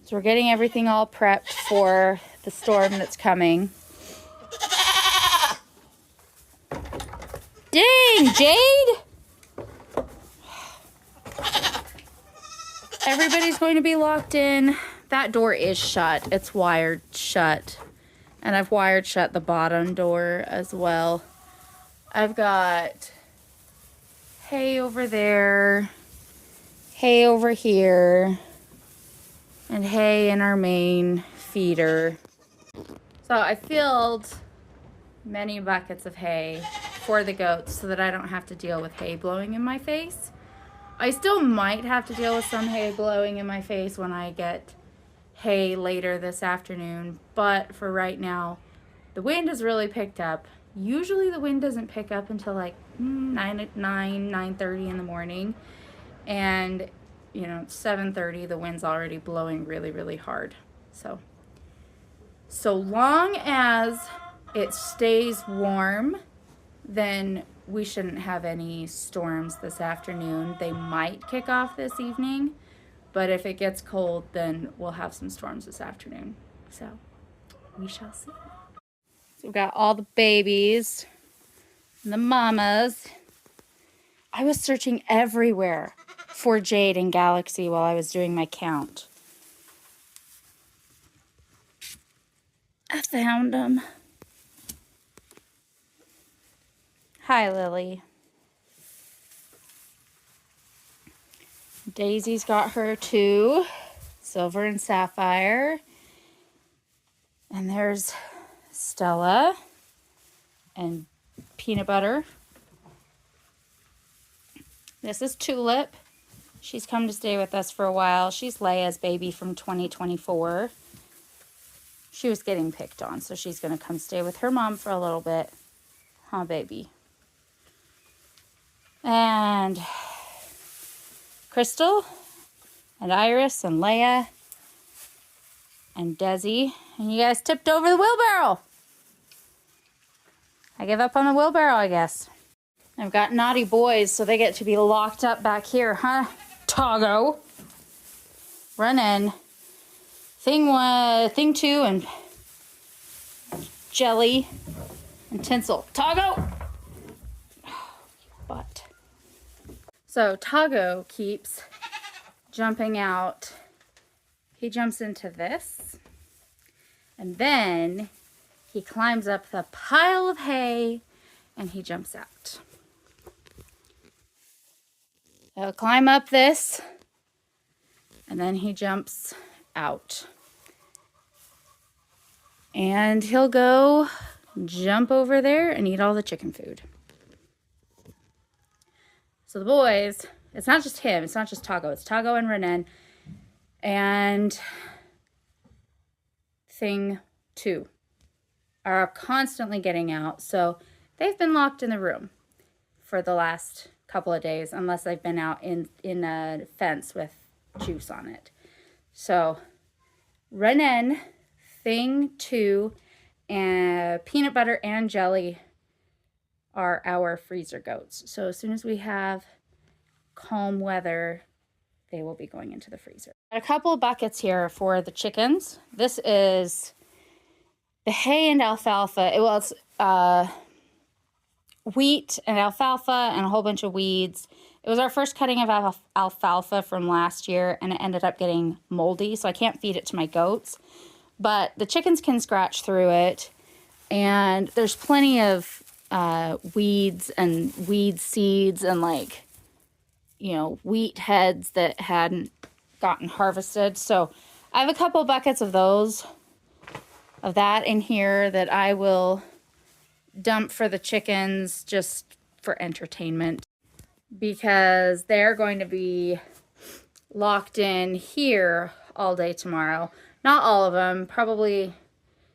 So we're getting everything all prepped for the storm that's coming. Dang, Jade! Everybody's going to be locked in. That door is shut. It's wired shut. And I've wired shut the bottom door as well. I've got hay over there, hay over here, and hay in our main feeder. So I filled many buckets of hay for the goats so that I don't have to deal with hay blowing in my face. I still might have to deal with some hay blowing in my face when I get hay later this afternoon, but for right now, the wind has really picked up. Usually the wind doesn't pick up until like 9:30 in the morning, and 7:30 the wind's already blowing really, really hard. So long as it stays warm, then we shouldn't have any storms this afternoon. They might kick off this evening, but if it gets cold, then we'll have some storms this afternoon. So we shall see. So we've got all the babies and the mamas. I was searching everywhere for Jade and Galaxy while I was doing my count. I found them. Hi, Lily. Daisy's got her too. Silver and Sapphire. And there's Stella and Peanut Butter. This is Tulip. She's come to stay with us for a while. She's Leia's baby from 2024. She was getting picked on, so she's going to come stay with her mom for a little bit. Huh, baby? And Crystal and Iris and Leia and Desi. And you guys tipped over the wheelbarrow. I give up on the wheelbarrow, I guess. I've got naughty boys, so they get to be locked up back here, huh? Togo. Run in. Thing 2 and Jelly and Tinsel. Togo! Butt. So Togo keeps jumping out. He jumps into this, and then he climbs up the pile of hay and he jumps out. He'll climb up this and then he jumps out. And he'll go jump over there and eat all the chicken food. So the boys, it's not just him, it's not just Togo, it's Togo and Renan and Thing 2 are constantly getting out. So they've been locked in the room for the last couple of days, unless they've been out in a fence with juice on it. So Renan, Thing 2, and Peanut Butter and Jelly are our freezer goats. So as soon as we have calm weather, they will be going into the freezer. A couple of buckets here for the chickens. This is the hay and alfalfa. It was wheat and alfalfa and a whole bunch of weeds. It was our first cutting of alfalfa from last year, and it ended up getting moldy, so I can't feed it to my goats. But the chickens can scratch through it, and there's plenty of weeds and weed seeds and wheat heads that hadn't gotten harvested. So I have a couple buckets of that in here that I will dump for the chickens just for entertainment, because they're going to be locked in here all day tomorrow. Not all of them, probably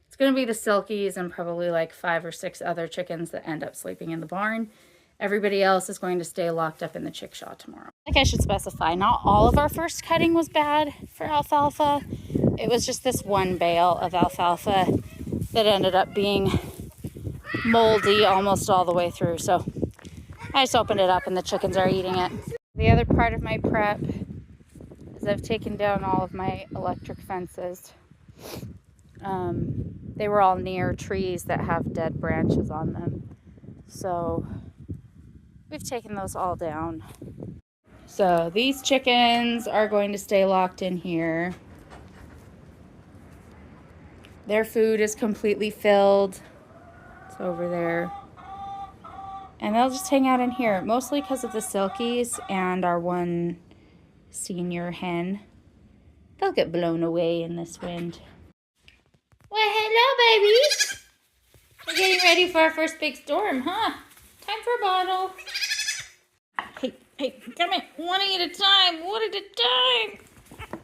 it's going to be the Silkies and probably like 5 or 6 other chickens that end up sleeping in the barn. Everybody else is going to stay locked up in the chickshaw tomorrow. Like, I should specify, not all of our first cutting was bad for alfalfa. It was just this one bale of alfalfa that ended up being moldy almost all the way through. So I just opened it up and the chickens are eating it. The other part of my prep because I've taken down all of my electric fences. They were all near trees that have dead branches on them. So we've taken those all down. So these chickens are going to stay locked in here. Their food is completely filled. It's over there. And they'll just hang out in here, mostly because of the Silkies and our one senior hen. They'll get blown away in this wind. Well, hello, babies. We're getting ready for our first big storm, huh? Time for a bottle. Hey, come in. One at a time. One at a time.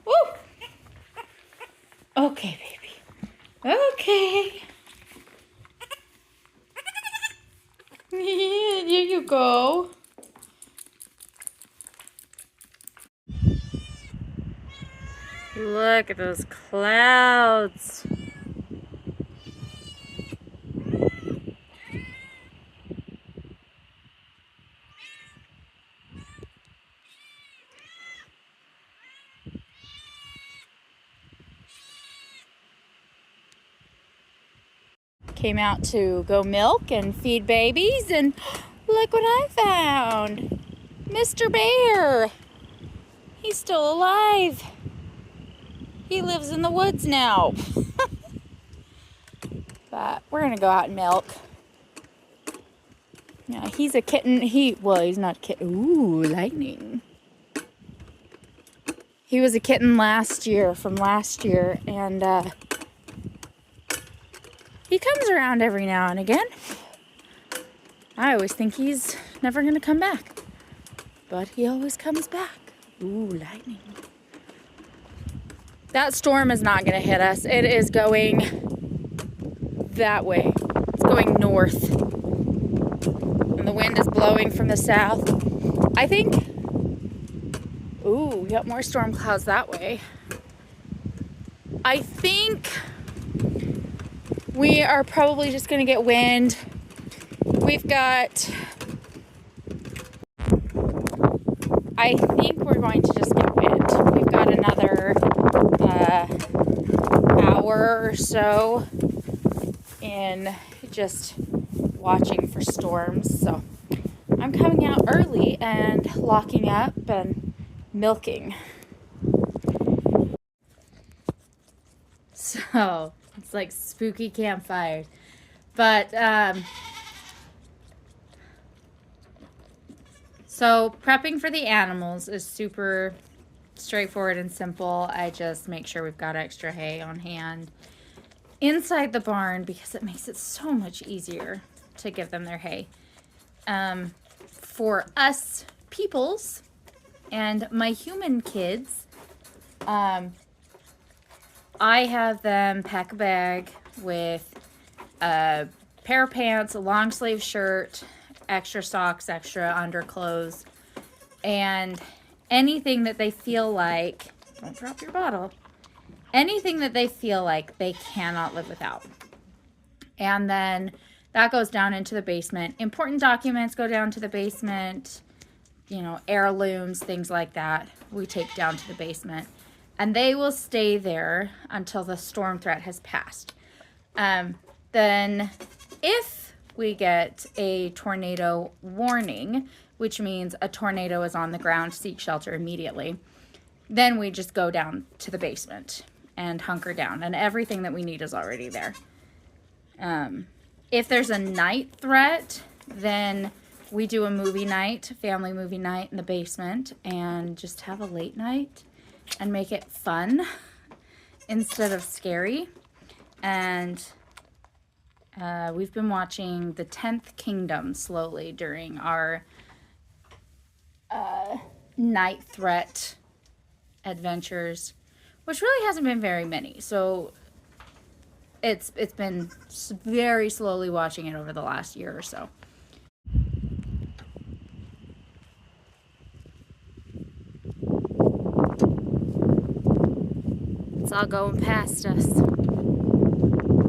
Woo! Okay, baby. Okay. Yeah, there you go. Look at those clouds. Came out to go milk and feed babies, and look what I found. Mr. Bear. He's still alive. He lives in the woods now. But we're gonna go out and milk. Yeah, he's a kitten. He's not a kitten. Ooh, lightning. He was a kitten from last year, and he comes around every now and again. I always think he's never gonna come back, but he always comes back. Ooh, lightning. That storm is not gonna hit us. It is going that way. It's going north. And the wind is blowing from the south. I think, ooh, we got more storm clouds that way. I think we are probably just gonna get wind. I think we're going to just get wind. We've got another hour or so in just watching for storms. So I'm coming out early and locking up and milking. So it's like spooky campfires. But so prepping for the animals is super straightforward and simple. I just make sure we've got extra hay on hand inside the barn because it makes it so much easier to give them their hay. For us peoples and my human kids, I have them pack a bag with a pair of pants, a long sleeve shirt, extra socks, extra underclothes, and anything that they feel like, don't drop your bottle, anything that they feel like they cannot live without. And then that goes down into the basement. Important documents go down to the basement, you know, heirlooms, things like that, we take down to the basement. And they will stay there until the storm threat has passed. Then if we get a tornado warning, which means a tornado is on the ground, seek shelter immediately, then we just go down to the basement and hunker down, and everything that we need is already there. If there's a night threat, then we do a movie night, family movie night in the basement, and just have a late night and make it fun instead of scary. And we've been watching The 10th Kingdom slowly during our night threat adventures, which really hasn't been very many. So it's been very slowly watching it over the last year or so. It's all going past us.